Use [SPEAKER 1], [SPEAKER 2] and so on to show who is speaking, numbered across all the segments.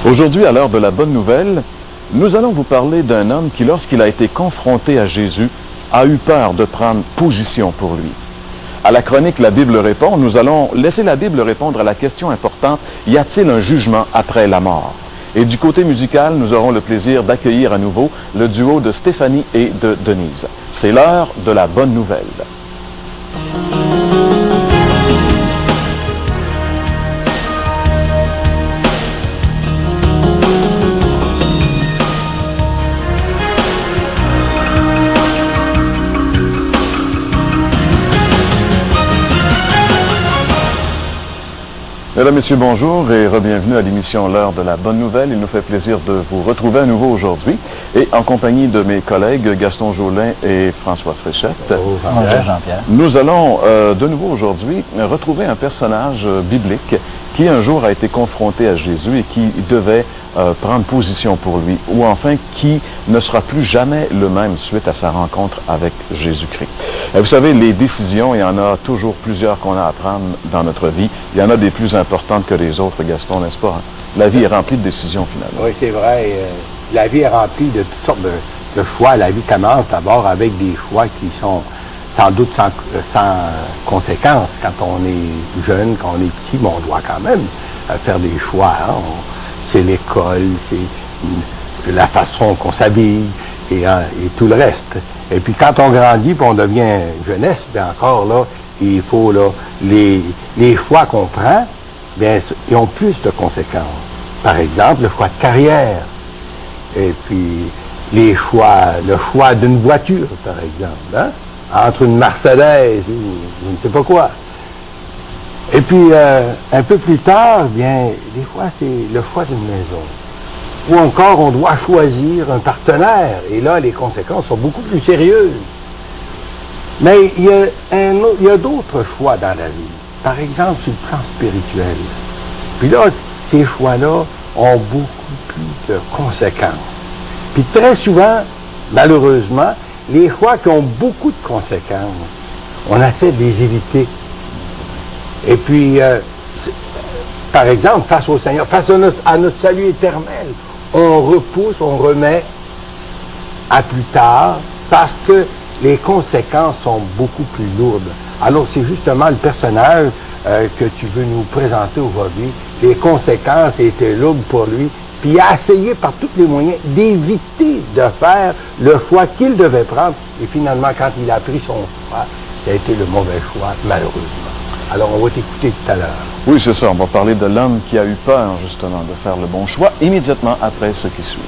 [SPEAKER 1] Aujourd'hui, à l'heure de la bonne nouvelle, nous allons vous parler d'un homme qui, lorsqu'il a été confronté à Jésus, a eu peur de prendre position pour lui. À la chronique La Bible répond, nous allons laisser la Bible répondre à la question importante, y a-t-il un jugement après la mort? Et du côté musical, nous aurons le plaisir d'accueillir à nouveau le duo de Stéphanie et de Denise. C'est l'heure de la bonne nouvelle. Mesdames, Messieurs, bonjour et re-bienvenue à l'émission L'heure de la bonne nouvelle. Il nous fait plaisir de vous retrouver à nouveau aujourd'hui et en compagnie de mes collègues Gaston Jolin et François Fréchette.
[SPEAKER 2] Bonjour Jean-Pierre.
[SPEAKER 1] Nous allons de nouveau aujourd'hui retrouver un personnage biblique qui un jour a été confronté à Jésus et qui devait prendre position pour lui, ou enfin qui ne sera plus jamais le même suite à sa rencontre avec Jésus-Christ. Vous savez, les décisions, il y en a toujours plusieurs qu'on a à prendre dans notre vie. Il y en a des plus importantes que les autres, Gaston, n'est-ce pas? La vie est remplie de décisions, finalement.
[SPEAKER 2] Oui, c'est vrai. La vie est remplie de toutes sortes de choix. La vie commence d'abord avec des choix qui sont sans doute sans conséquences. Quand on est jeune, quand on est petit, mais on doit quand même faire des choix. Hein? C'est l'école, c'est la façon qu'on s'habille et tout le reste. Et puis quand on grandit, puis on devient jeunesse, bien encore là, il faut là, les choix qu'on prend, bien, ils ont plus de conséquences. Par exemple, le choix de carrière. Et puis le choix d'une voiture, par exemple, hein? Entre une Mercedes ou je ne sais pas quoi. Et puis, un peu plus tard, bien, des fois, c'est le choix d'une maison. Ou encore, on doit choisir un partenaire. Et là, les conséquences sont beaucoup plus sérieuses. Mais il y a d'autres choix dans la vie. Par exemple, sur le plan spirituel. Puis là, ces choix-là ont beaucoup plus de conséquences. Puis très souvent, malheureusement, les choix qui ont beaucoup de conséquences, on essaie de les éviter. Et puis, par exemple, face au Seigneur, face à notre salut éternel, on repousse, on remet à plus tard, parce que les conséquences sont beaucoup plus lourdes. Alors, c'est justement le personnage que tu veux nous présenter aujourd'hui. Les conséquences étaient lourdes pour lui, puis il a essayé par tous les moyens d'éviter de faire le choix qu'il devait prendre. Et finalement, quand il a pris son choix, ça a été le mauvais choix, malheureusement. Alors, on va t'écouter tout à l'heure.
[SPEAKER 1] Oui, c'est ça. On va parler de l'homme qui a eu peur, justement, de faire le bon choix, immédiatement après ce qui suit.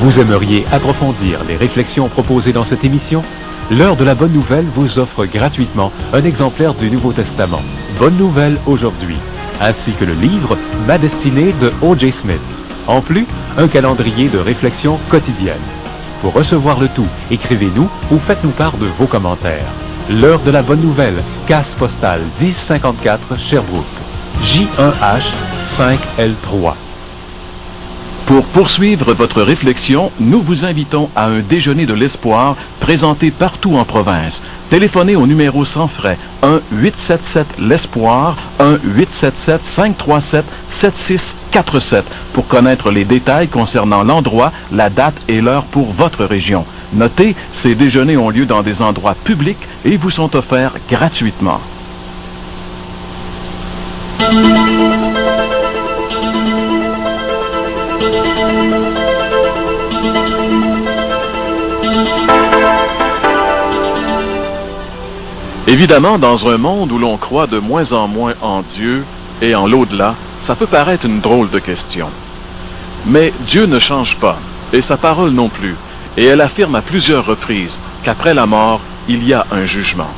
[SPEAKER 3] Vous aimeriez approfondir les réflexions proposées dans cette émission? L'heure de la bonne nouvelle vous offre gratuitement un exemplaire du Nouveau Testament. Bonne nouvelle aujourd'hui, ainsi que le livre Ma destinée de O.J. Smith. En plus, un calendrier de réflexion quotidienne. Pour recevoir le tout, écrivez-nous ou faites-nous part de vos commentaires. L'heure de la bonne nouvelle, case postale 1054 Sherbrooke, J1H 5L3.
[SPEAKER 1] Pour poursuivre votre réflexion, nous vous invitons à un déjeuner de l'espoir présenté partout en province. Téléphonez au numéro sans frais 1-877-l'Espoir, 1-877-537-7647 pour connaître les détails concernant l'endroit, la date et l'heure pour votre région. Notez, ces déjeuners ont lieu dans des endroits publics et vous sont offerts gratuitement. Évidemment, dans un monde où l'on croit de moins en moins en Dieu et en l'au-delà, ça peut paraître une drôle de question. Mais Dieu ne change pas, et sa parole non plus, et elle affirme à plusieurs reprises qu'après la mort, il y a un jugement.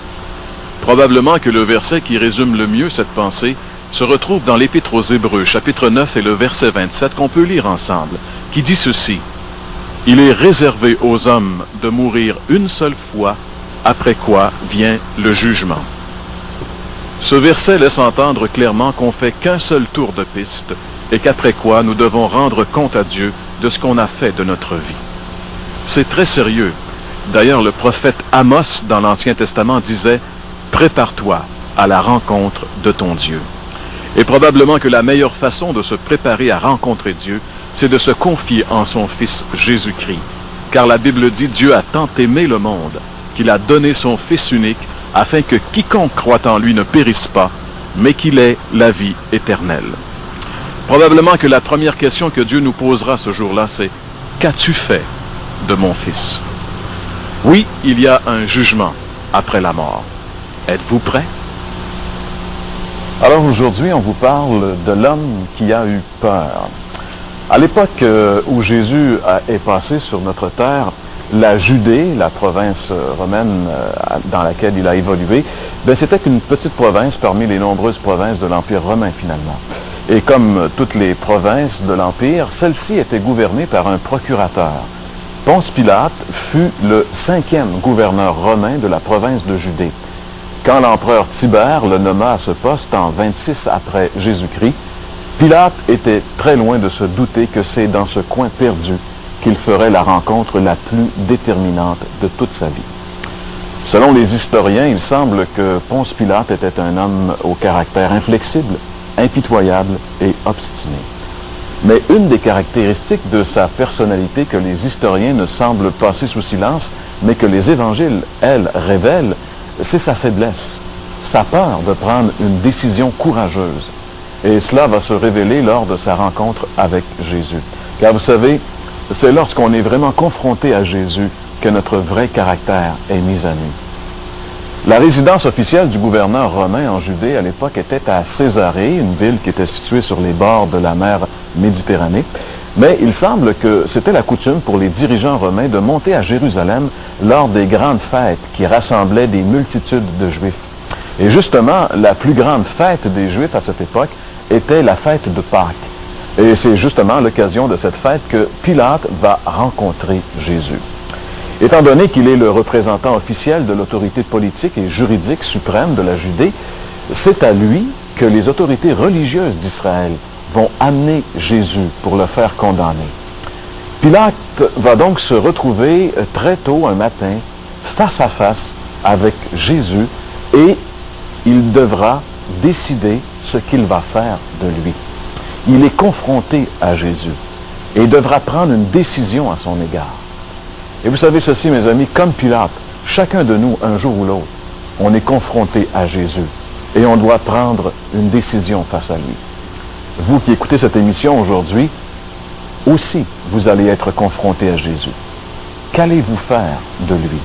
[SPEAKER 1] Probablement que le verset qui résume le mieux cette pensée se retrouve dans l'Épître aux Hébreux, chapitre 9 et le verset 27, qu'on peut lire ensemble, qui dit ceci: « Il est réservé aux hommes de mourir une seule fois, après quoi vient le jugement. » Ce verset laisse entendre clairement qu'on fait qu'un seul tour de piste et qu'après quoi nous devons rendre compte à Dieu de ce qu'on a fait de notre vie. C'est très sérieux. D'ailleurs, le prophète Amos dans l'Ancien Testament disait « Prépare-toi à la rencontre de ton Dieu. » Et probablement que la meilleure façon de se préparer à rencontrer Dieu, c'est de se confier en son Fils Jésus-Christ. Car la Bible dit, Dieu a tant aimé le monde qu'il a donné son Fils unique afin que quiconque croit en lui ne périsse pas, mais qu'il ait la vie éternelle. Probablement que la première question que Dieu nous posera ce jour-là, c'est « Qu'as-tu fait de mon Fils ?» Oui, il y a un jugement après la mort. Êtes-vous prêts? Alors aujourd'hui, on vous parle de l'homme qui a eu peur. À l'époque où Jésus est passé sur notre terre, la Judée, la province romaine dans laquelle il a évolué, c'était une petite province parmi les nombreuses provinces de l'Empire romain finalement. Et comme toutes les provinces de l'Empire, celle-ci était gouvernée par un procurateur. Ponce Pilate fut le 5e gouverneur romain de la province de Judée. Quand l'empereur Tibère le nomma à ce poste en 26 après Jésus-Christ, Pilate était très loin de se douter que c'est dans ce coin perdu qu'il ferait la rencontre la plus déterminante de toute sa vie. Selon les historiens, il semble que Ponce Pilate était un homme au caractère inflexible, impitoyable et obstiné. Mais une des caractéristiques de sa personnalité que les historiens ne semblent passer sous silence, mais que les évangiles, elles, révèlent, c'est sa faiblesse, sa peur de prendre une décision courageuse. Et cela va se révéler lors de sa rencontre avec Jésus. Car vous savez, c'est lorsqu'on est vraiment confronté à Jésus que notre vrai caractère est mis à nu. La résidence officielle du gouverneur romain en Judée à l'époque était à Césarée, une ville qui était située sur les bords de la mer Méditerranée. Mais il semble que c'était la coutume pour les dirigeants romains de monter à Jérusalem lors des grandes fêtes qui rassemblaient des multitudes de Juifs. Et justement, la plus grande fête des Juifs à cette époque était la fête de Pâques. Et c'est justement à l'occasion de cette fête que Pilate va rencontrer Jésus. Étant donné qu'il est le représentant officiel de l'autorité politique et juridique suprême de la Judée, c'est à lui que les autorités religieuses d'Israël vont amener Jésus pour le faire condamner. Pilate va donc se retrouver très tôt un matin, face à face avec Jésus, et il devra décider ce qu'il va faire de lui. Il est confronté à Jésus et devra prendre une décision à son égard. Et vous savez ceci, mes amis, comme Pilate, chacun de nous, un jour ou l'autre, on est confronté à Jésus et on doit prendre une décision face à lui. Vous qui écoutez cette émission aujourd'hui, aussi, vous allez être confronté à Jésus. Qu'allez-vous faire de lui?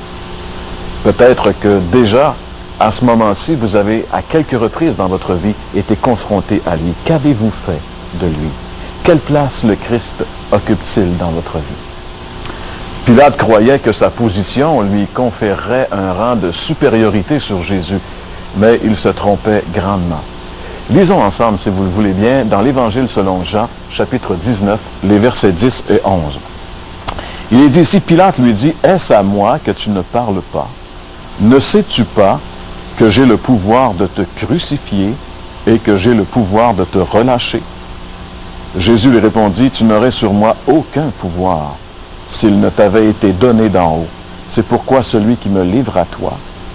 [SPEAKER 1] Peut-être que déjà, à ce moment-ci, vous avez, à quelques reprises dans votre vie, été confronté à lui. Qu'avez-vous fait de lui? Quelle place le Christ occupe-t-il dans votre vie? Pilate croyait que sa position lui conférerait un rang de supériorité sur Jésus, mais il se trompait grandement. Lisons ensemble, si vous le voulez bien, dans l'Évangile selon Jean, chapitre 19, les versets 10 et 11. Il est dit ici, Pilate lui dit, « Est-ce à moi que tu ne parles pas? Ne sais-tu pas que j'ai le pouvoir de te crucifier et que j'ai le pouvoir de te relâcher? » Jésus lui répondit, « Tu n'aurais sur moi aucun pouvoir s'il ne t'avait été donné d'en haut. C'est pourquoi celui qui me livre à toi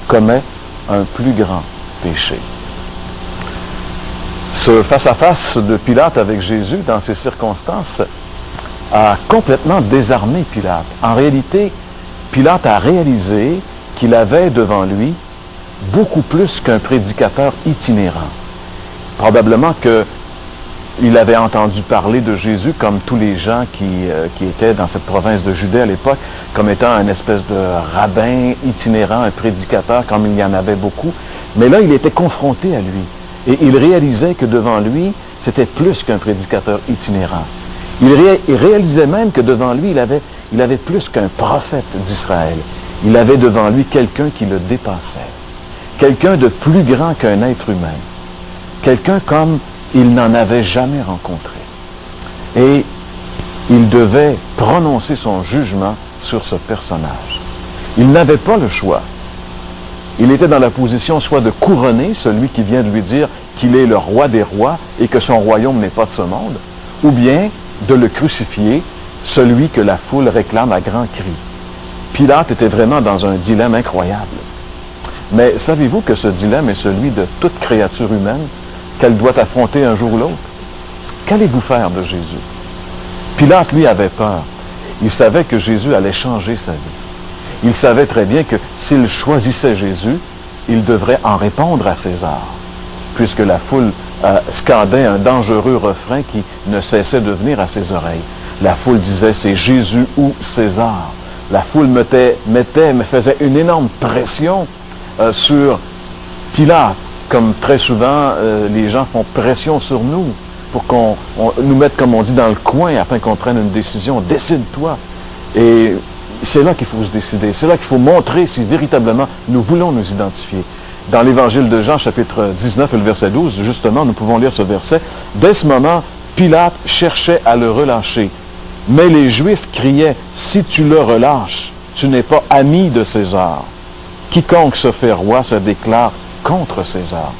[SPEAKER 1] commet un plus grand péché. » Ce face-à-face de Pilate avec Jésus dans ces circonstances a complètement désarmé Pilate. En réalité, Pilate a réalisé qu'il avait devant lui beaucoup plus qu'un prédicateur itinérant. Probablement qu'il avait entendu parler de Jésus comme tous les gens qui étaient dans cette province de Judée à l'époque, comme étant une espèce de rabbin itinérant, un prédicateur, comme il y en avait beaucoup. Mais là, il était confronté à lui. Et il réalisait que devant lui, c'était plus qu'un prédicateur itinérant. Il réalisait même que devant lui, il avait plus qu'un prophète d'Israël. Il avait devant lui quelqu'un qui le dépassait. Quelqu'un de plus grand qu'un être humain. Quelqu'un comme il n'en avait jamais rencontré. Et il devait prononcer son jugement sur ce personnage. Il n'avait pas le choix. Il était dans la position soit de couronner celui qui vient de lui dire qu'il est le roi des rois et que son royaume n'est pas de ce monde, ou bien de le crucifier, celui que la foule réclame à grands cris. Pilate était vraiment dans un dilemme incroyable. Mais savez-vous que ce dilemme est celui de toute créature humaine, qu'elle doit affronter un jour ou l'autre. Qu'allez-vous faire de Jésus? Pilate, lui, avait peur. Il savait que Jésus allait changer sa vie. Il savait très bien que s'il choisissait Jésus, il devrait en répondre à César, puisque la foule scandait un dangereux refrain qui ne cessait de venir à ses oreilles. La foule disait, c'est Jésus ou César. La foule me faisait une énorme pression sur Pilate, comme très souvent les gens font pression sur nous, pour qu'on nous mette, comme on dit, dans le coin, afin qu'on prenne une décision. Décide-toi. Et c'est là qu'il faut se décider. C'est là qu'il faut montrer si véritablement nous voulons nous identifier. Dans l'Évangile de Jean, chapitre 19, le verset 12, justement, nous pouvons lire ce verset. Dès ce moment, Pilate cherchait à le relâcher. Mais les Juifs criaient, « Si tu le relâches, tu n'es pas ami de César. Quiconque se fait roi se déclare contre César. »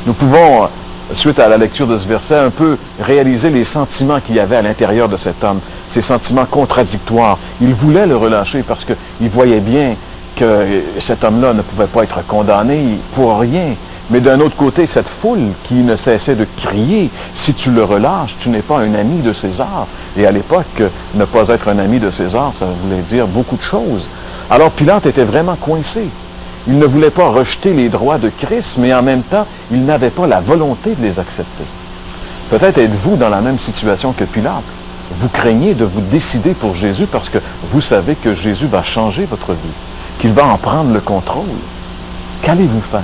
[SPEAKER 1] Nous pouvons, suite à la lecture de ce verset, un peu réaliser les sentiments qu'il y avait à l'intérieur de cet homme, ces sentiments contradictoires. Il voulait le relâcher parce qu'il voyait bien que cet homme-là ne pouvait pas être condamné pour rien. Mais d'un autre côté, cette foule qui ne cessait de crier, « Si tu le relâches, tu n'es pas un ami de César. » Et à l'époque, ne pas être un ami de César, ça voulait dire beaucoup de choses. Alors Pilate était vraiment coincé. Il ne voulait pas rejeter les droits de Christ, mais en même temps, il n'avait pas la volonté de les accepter. Peut-être êtes-vous dans la même situation que Pilate. Vous craignez de vous décider pour Jésus parce que vous savez que Jésus va changer votre vie, qu'il va en prendre le contrôle. Qu'allez-vous faire?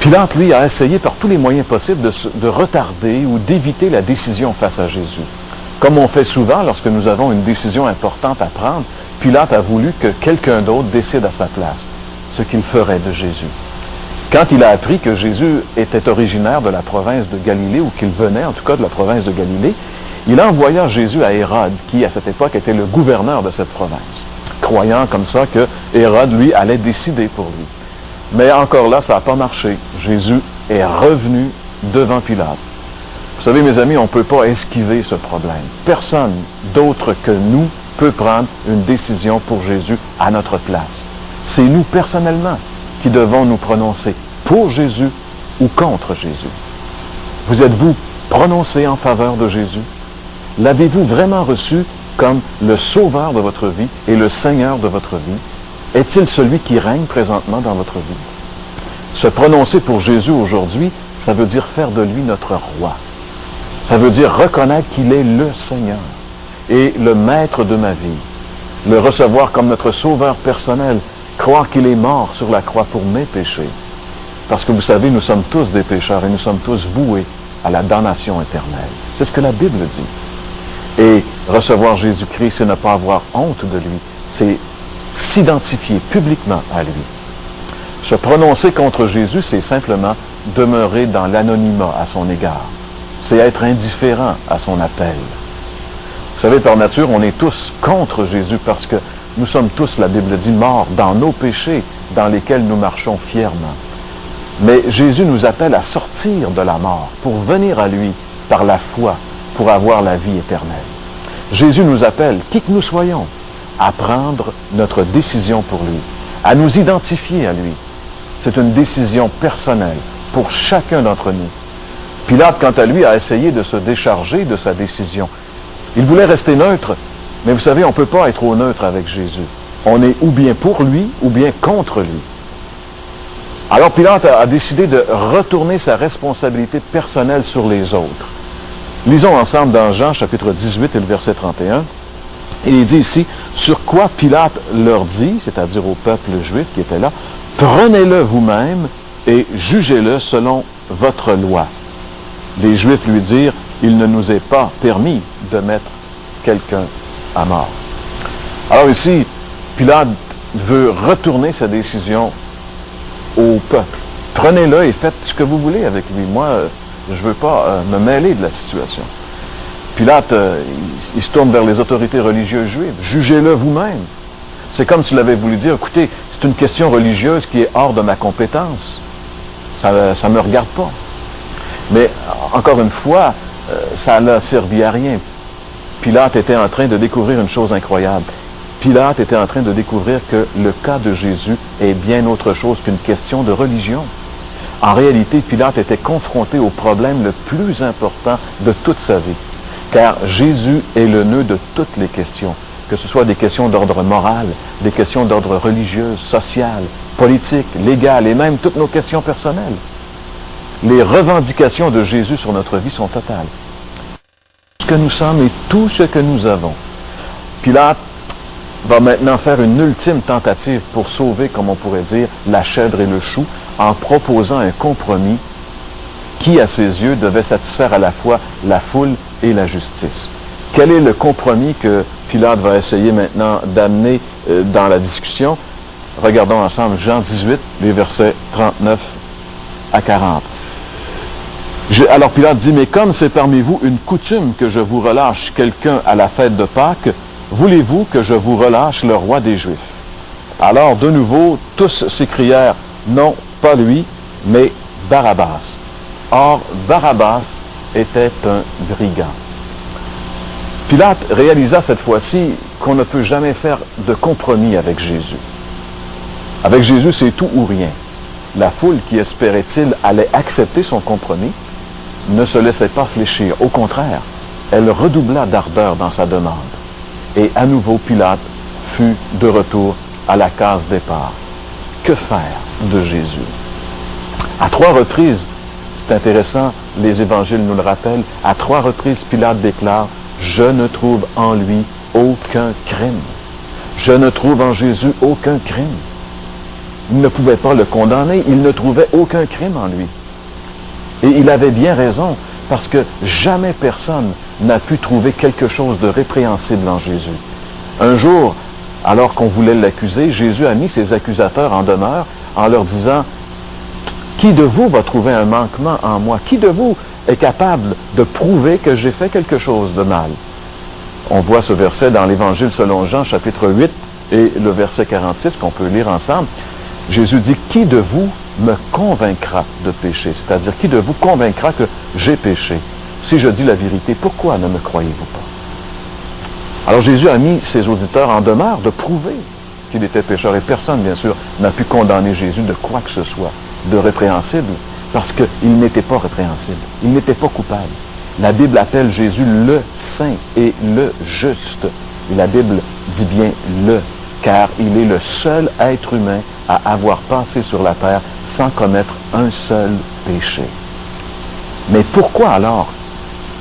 [SPEAKER 1] Pilate, lui, a essayé par tous les moyens possibles de retarder ou d'éviter la décision face à Jésus. Comme on fait souvent lorsque nous avons une décision importante à prendre, Pilate a voulu que quelqu'un d'autre décide à sa place ce qu'il ferait de Jésus. Quand il a appris que Jésus était originaire de la province de Galilée, ou qu'il venait en tout cas de la province de Galilée, il envoya Jésus à Hérode, qui à cette époque était le gouverneur de cette province, croyant comme ça que Hérode, lui, allait décider pour lui. Mais encore là, ça n'a pas marché. Jésus est revenu devant Pilate. Vous savez, mes amis, on ne peut pas esquiver ce problème. Personne d'autre que nous peut prendre une décision pour Jésus à notre place. C'est nous, personnellement, qui devons nous prononcer pour Jésus ou contre Jésus. Vous êtes-vous prononcé en faveur de Jésus? L'avez-vous vraiment reçu comme le sauveur de votre vie et le Seigneur de votre vie? Est-il celui qui règne présentement dans votre vie? Se prononcer pour Jésus aujourd'hui, ça veut dire faire de lui notre roi. Ça veut dire reconnaître qu'il est le Seigneur et le maître de ma vie. Le recevoir comme notre sauveur personnel, croire qu'il est mort sur la croix pour mes péchés. Parce que vous savez, nous sommes tous des pécheurs et nous sommes tous voués à la damnation éternelle. C'est ce que la Bible dit. Et recevoir Jésus-Christ, c'est ne pas avoir honte de lui. C'est s'identifier publiquement à lui. Se prononcer contre Jésus, c'est simplement demeurer dans l'anonymat à son égard. C'est être indifférent à son appel. Vous savez, par nature, on est tous contre Jésus parce que nous sommes tous, la Bible dit, morts dans nos péchés dans lesquels nous marchons fièrement. Mais Jésus nous appelle à sortir de la mort pour venir à lui par la foi, pour avoir la vie éternelle. Jésus nous appelle, qui que nous soyons, à prendre notre décision pour lui, à nous identifier à lui. C'est une décision personnelle pour chacun d'entre nous. Pilate, quant à lui, a essayé de se décharger de sa décision. Il voulait rester neutre, mais vous savez, on ne peut pas être au neutre avec Jésus. On est ou bien pour lui, ou bien contre lui. Alors Pilate a décidé de retourner sa responsabilité personnelle sur les autres. Lisons ensemble dans Jean, chapitre 18 et le verset 31. Il est dit ici, « Sur quoi Pilate leur dit, c'est-à-dire au peuple juif qui était là, « Prenez-le vous-même et jugez-le selon votre loi. » Les Juifs lui dirent, « Il ne nous est pas permis de mettre quelqu'un à mort. » Alors ici, Pilate veut retourner sa décision au peuple. Prenez-le et faites ce que vous voulez avec lui. Moi, je ne veux pas me mêler de la situation. Pilate, il se tourne vers les autorités religieuses juives. Jugez-le vous-même. C'est comme s'il avait voulu dire, écoutez, c'est une question religieuse qui est hors de ma compétence. Ça ne me regarde pas. Mais, encore une fois, ça n'a servi à rien. Pilate était en train de découvrir une chose incroyable. Pilate était en train de découvrir que le cas de Jésus est bien autre chose qu'une question de religion. En réalité, Pilate était confronté au problème le plus important de toute sa vie, car Jésus est le nœud de toutes les questions, que ce soit des questions d'ordre moral, des questions d'ordre religieux, social, politique, légal, et même toutes nos questions personnelles. Les revendications de Jésus sur notre vie sont totales. Tout ce que nous sommes et tout ce que nous avons. Pilate va maintenant faire une ultime tentative pour sauver, comme on pourrait dire, la chèvre et le chou, en proposant un compromis qui, à ses yeux, devait satisfaire à la fois la foule et la justice. Quel est le compromis que Pilate va essayer maintenant d'amener dans la discussion? Regardons ensemble Jean 18, les versets 39 à 40. Alors Pilate dit, « Mais comme c'est parmi vous une coutume que je vous relâche quelqu'un à la fête de Pâques, voulez-vous que je vous relâche le roi des Juifs? » Alors, de nouveau, tous s'écrièrent, « Non, pas lui, mais Barabbas. » Or, Barabbas était un brigand. Pilate réalisa cette fois-ci qu'on ne peut jamais faire de compromis avec Jésus. Avec Jésus, c'est tout ou rien. La foule qui espérait-il allait accepter son compromis ne se laissait pas fléchir. Au contraire, elle redoubla d'ardeur dans sa demande. Et à nouveau, Pilate fut de retour à la case départ. Que faire de Jésus? À 3 reprises, c'est intéressant, les évangiles nous le rappellent, à 3 reprises, Pilate déclare, « Je ne trouve en lui aucun crime. Je ne trouve en Jésus aucun crime. » Il ne pouvait pas le condamner, il ne trouvait aucun crime en lui. Et il avait bien raison, parce que jamais personne n'a pu trouver quelque chose de répréhensible en Jésus. Un jour, alors qu'on voulait l'accuser, Jésus a mis ses accusateurs en demeure en leur disant, « Qui de vous va trouver un manquement en moi? Qui de vous est capable de prouver que j'ai fait quelque chose de mal? » On voit ce verset dans l'Évangile selon Jean, chapitre 8, et le verset 46, qu'on peut lire ensemble. Jésus dit, « Qui de vous me convaincra de péché? » C'est-à-dire, qui de vous convaincra que j'ai péché? Si je dis la vérité, pourquoi ne me croyez-vous pas? Alors Jésus a mis ses auditeurs en demeure de prouver qu'il était pécheur. Et personne, bien sûr, n'a pu condamner Jésus de quoi que ce soit de répréhensible, parce qu'il n'était pas répréhensible. Il n'était pas coupable. La Bible appelle Jésus le saint et le juste. Et la Bible dit bien le, car il est le seul être humain à avoir passé sur la terre sans commettre un seul péché. Mais pourquoi alors,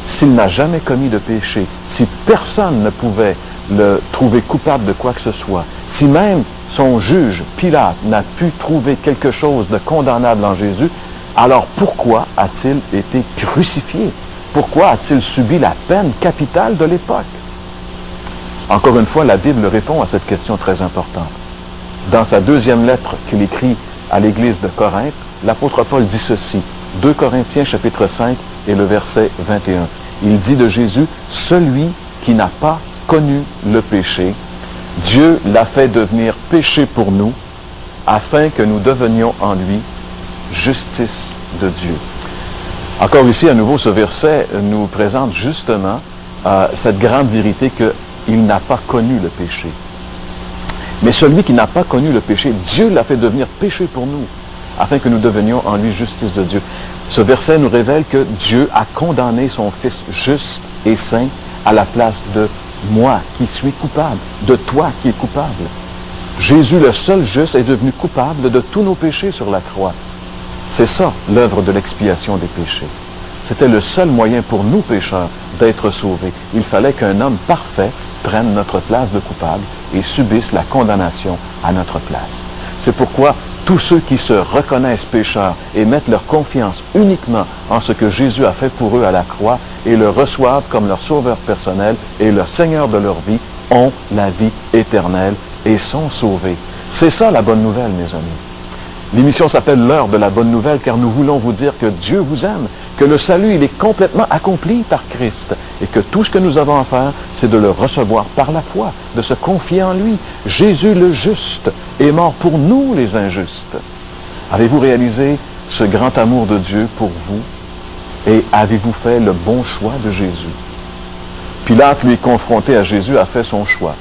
[SPEAKER 1] s'il n'a jamais commis de péché, si personne ne pouvait le trouver coupable de quoi que ce soit, si même son juge, Pilate, n'a pu trouver quelque chose de condamnable en Jésus, alors pourquoi a-t-il été crucifié? Pourquoi a-t-il subi la peine capitale de l'époque? Encore une fois, la Bible répond à cette question très importante. Dans sa 2e lettre qu'il écrit à l'église de Corinthe, l'apôtre Paul dit ceci, 2 Corinthiens chapitre 5 et le verset 21. Il dit de Jésus, « Celui qui n'a pas connu le péché, Dieu l'a fait devenir péché pour nous, afin que nous devenions en lui justice de Dieu. » Encore ici, à nouveau, ce verset nous présente justement cette grande vérité qu'il n'a pas connu le péché. Mais celui qui n'a pas connu le péché, Dieu l'a fait devenir péché pour nous, afin que nous devenions en lui justice de Dieu. Ce verset nous révèle que Dieu a condamné son Fils juste et saint à la place de moi qui suis coupable, de toi qui es coupable. Jésus, le seul juste, est devenu coupable de tous nos péchés sur la croix. C'est ça, l'œuvre de l'expiation des péchés. C'était le seul moyen pour nous, pécheurs, d'être sauvés. Il fallait qu'un homme parfait prenne notre place de coupable et subisse la condamnation à notre place. C'est pourquoi tous ceux qui se reconnaissent pécheurs et mettent leur confiance uniquement en ce que Jésus a fait pour eux à la croix et le reçoivent comme leur sauveur personnel et leur Seigneur de leur vie, ont la vie éternelle et sont sauvés. C'est ça la bonne nouvelle, mes amis. L'émission s'appelle L'heure de la bonne nouvelle car nous voulons vous dire que Dieu vous aime, que le salut, il est complètement accompli par Christ et que tout ce que nous avons à faire, c'est de le recevoir par la foi, de se confier en lui. Jésus le juste est mort pour nous les injustes. Avez-vous réalisé ce grand amour de Dieu pour vous et avez-vous fait le bon choix de Jésus? Pilate, lui, confronté à Jésus, a fait son choix.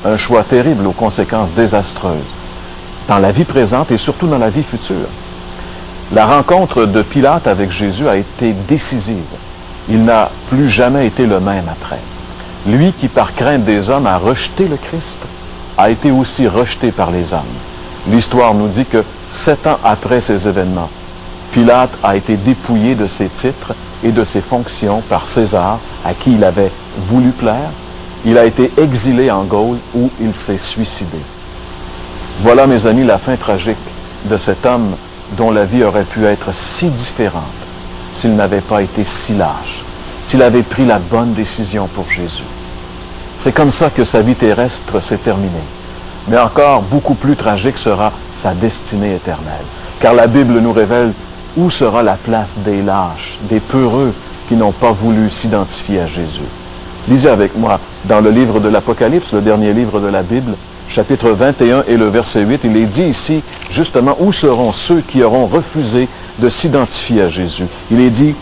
[SPEAKER 1] Un choix terrible aux conséquences désastreuses dans la vie présente et surtout dans la vie future. La rencontre de Pilate avec Jésus a été décisive. Il n'a plus jamais été le même après. Lui qui, par crainte des hommes, a rejeté le Christ, a été aussi rejeté par les hommes. L'histoire nous dit que 7 ans après ces événements, Pilate a été dépouillé de ses titres et de ses fonctions par César, à qui il avait voulu plaire. Il a été exilé en Gaule où il s'est suicidé. Voilà, mes amis, la fin tragique de cet homme dont la vie aurait pu être si différente s'il n'avait pas été si lâche, s'il avait pris la bonne décision pour Jésus. C'est comme ça que sa vie terrestre s'est terminée. Mais encore beaucoup plus tragique sera sa destinée éternelle. Car la Bible nous révèle où sera la place des lâches, des peureux qui n'ont pas voulu s'identifier à Jésus. Lisez avec moi dans le livre de l'Apocalypse, le dernier livre de la Bible, chapitre 21 et le verset 8, il est dit ici justement où seront ceux qui auront refusé de s'identifier à Jésus. Il est dit,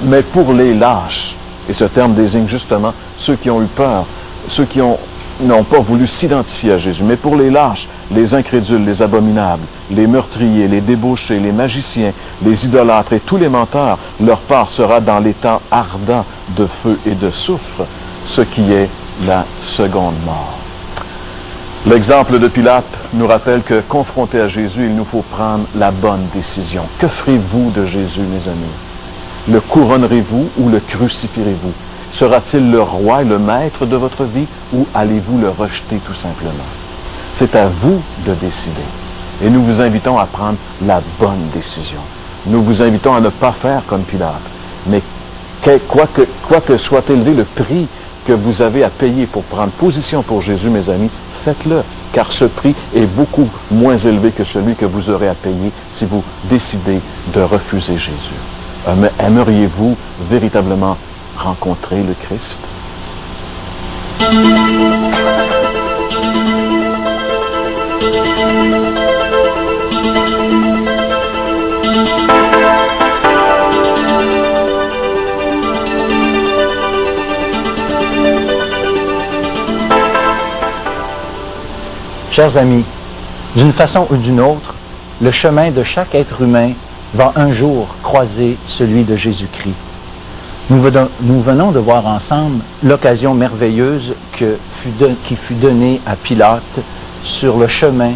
[SPEAKER 1] mais pour les lâches, et ce terme désigne justement ceux qui ont eu peur, ceux qui n'ont pas voulu s'identifier à Jésus, mais pour les lâches, les incrédules, les abominables, les meurtriers, les débauchés, les magiciens, les idolâtres et tous les menteurs, leur part sera dans l'étang ardent de feu et de soufre, ce qui est la seconde mort. L'exemple de Pilate nous rappelle que, confronté à Jésus, il nous faut prendre la bonne décision. Que ferez-vous de Jésus, mes amis? Le couronnerez-vous ou le crucifierez-vous? Sera-t-il le roi et le maître de votre vie ou allez-vous le rejeter tout simplement? C'est à vous de décider. Et nous vous invitons à prendre la bonne décision. Nous vous invitons à ne pas faire comme Pilate. Mais quoi que soit élevé le prix que vous avez à payer pour prendre position pour Jésus, mes amis, faites-le. Car ce prix est beaucoup moins élevé que celui que vous aurez à payer si vous décidez de refuser Jésus. Aimeriez-vous véritablement rencontrer le Christ?
[SPEAKER 4] Chers amis, d'une façon ou d'une autre, le chemin de chaque être humain va un jour croiser celui de Jésus-Christ. Nous venons de voir ensemble l'occasion merveilleuse qui fut donnée à Pilate sur le chemin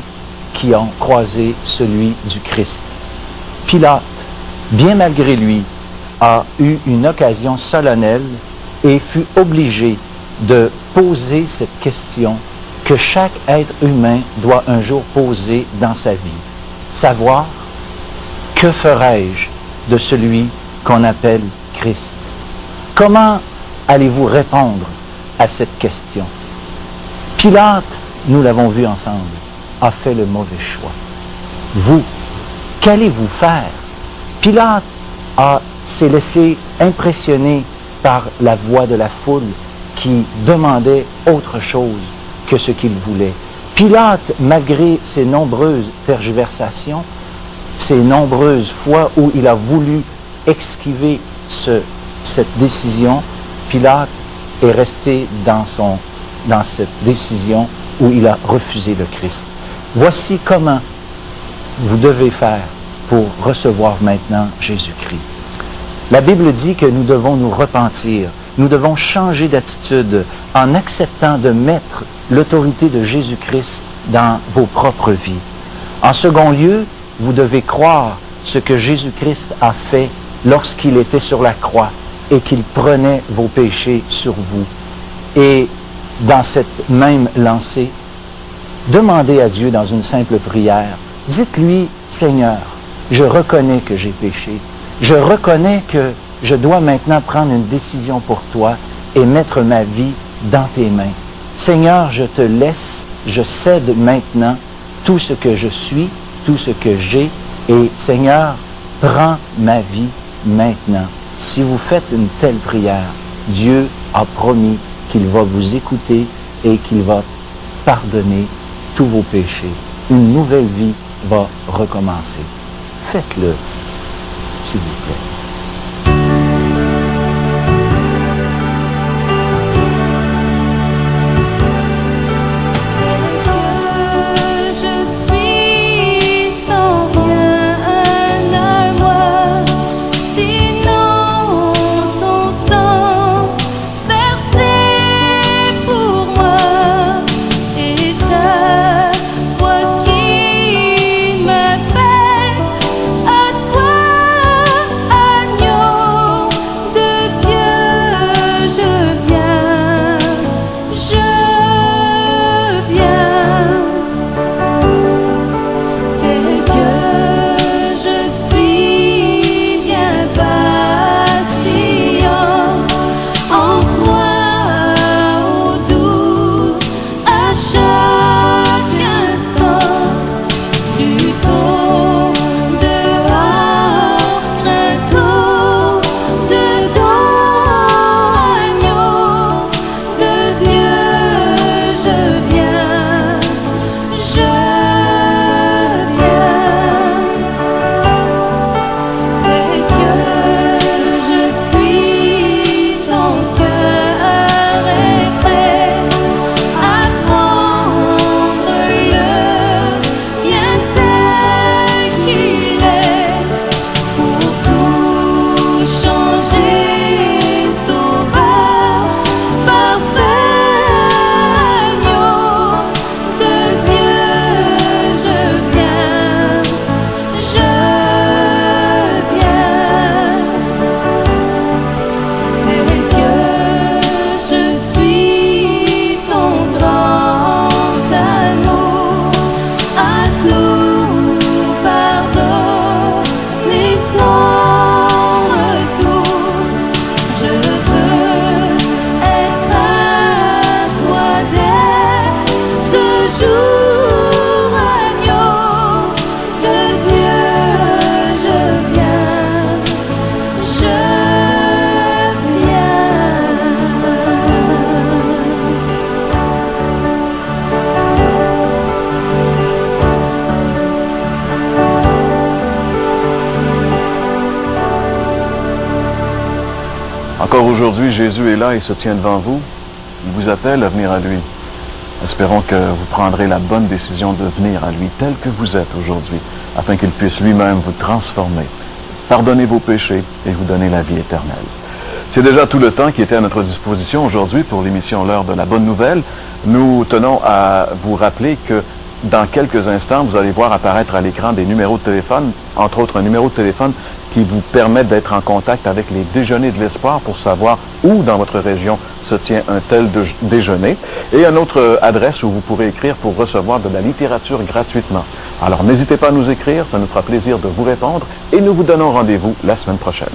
[SPEAKER 4] qui a croisé celui du Christ. Pilate, bien malgré lui, a eu une occasion solennelle et fut obligé de poser cette question que chaque être humain doit un jour poser dans sa vie. Savoir, que ferai-je de celui qu'on appelle Christ? Comment allez-vous répondre à cette question? Pilate, nous l'avons vu ensemble, a fait le mauvais choix. Vous, qu'allez-vous faire? Pilate s'est laissé impressionner par la voix de la foule qui demandait autre chose que ce qu'il voulait. Pilate, malgré ses nombreuses tergiversations, ces nombreuses fois où il a voulu esquiver cette décision, Pilate est resté dans cette décision où il a refusé le Christ. Voici comment vous devez faire pour recevoir maintenant Jésus-Christ. La Bible dit que nous devons nous repentir, nous devons changer d'attitude en acceptant de mettre l'autorité de Jésus-Christ dans vos propres vies. En second lieu, vous devez croire ce que Jésus-Christ a fait lorsqu'il était sur la croix et qu'il prenait vos péchés sur vous. Et dans cette même lancée, demandez à Dieu dans une simple prière, dites-lui, Seigneur, je reconnais que j'ai péché, je reconnais que je dois maintenant prendre une décision pour toi et mettre ma vie dans tes mains. Seigneur, je te laisse, je cède maintenant tout ce que je suis, tout ce que j'ai, et Seigneur, prends ma vie maintenant. Si vous faites une telle prière, Dieu a promis qu'il va vous écouter et qu'il va pardonner tous vos péchés. Une nouvelle vie va recommencer. Faites-le, s'il vous plaît.
[SPEAKER 5] Je suis sans rien.
[SPEAKER 1] Encore aujourd'hui, Jésus est là et se tient devant vous. Il vous appelle à venir à lui. Espérons que vous prendrez la bonne décision de venir à lui tel que vous êtes aujourd'hui, afin qu'il puisse lui-même vous transformer, pardonner vos péchés et vous donner la vie éternelle. C'est déjà tout le temps qui était à notre disposition aujourd'hui pour l'émission L'heure de la bonne nouvelle. Nous tenons à vous rappeler que dans quelques instants, vous allez voir apparaître à l'écran des numéros de téléphone, entre autres un numéro de téléphone qui vous permet d'être en contact avec les déjeuners de l'espoir pour savoir où dans votre région se tient un tel déjeuner, et une autre adresse où vous pourrez écrire pour recevoir de la littérature gratuitement. Alors n'hésitez pas à nous écrire, ça nous fera plaisir de vous répondre, et nous vous donnons rendez-vous la semaine prochaine.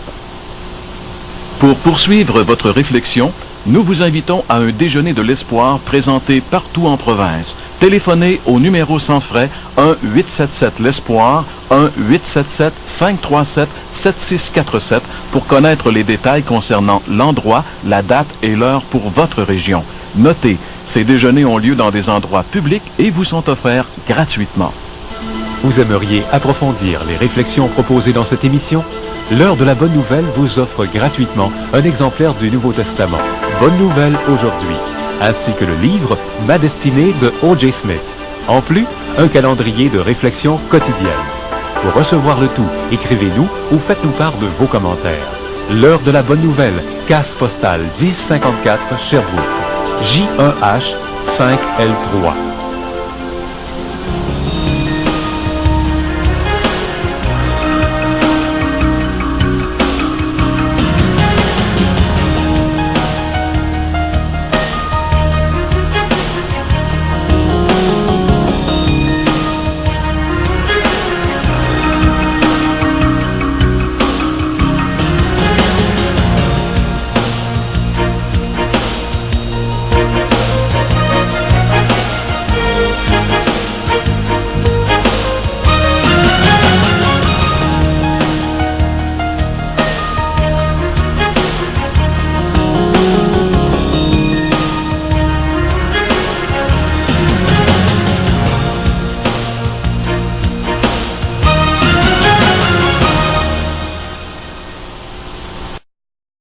[SPEAKER 1] Pour poursuivre votre réflexion, nous vous invitons à un déjeuner de l'espoir présenté partout en province. Téléphonez au numéro sans frais 1-877-l'Espoir, 1-877-537-7647 pour connaître les détails concernant l'endroit, la date et l'heure pour votre région. Notez, ces déjeuners ont lieu dans des endroits publics et vous sont offerts gratuitement.
[SPEAKER 3] Vous aimeriez approfondir les réflexions proposées dans cette émission? L'heure de la bonne nouvelle vous offre gratuitement un exemplaire du Nouveau Testament, Bonne Nouvelle aujourd'hui, ainsi que le livre Ma destinée de O.J. Smith. En plus, un calendrier de réflexion quotidienne. Pour recevoir le tout, écrivez-nous ou faites-nous part de vos commentaires. L'heure de la bonne nouvelle, case postale 1054 Sherbrooke, J1H 5L3.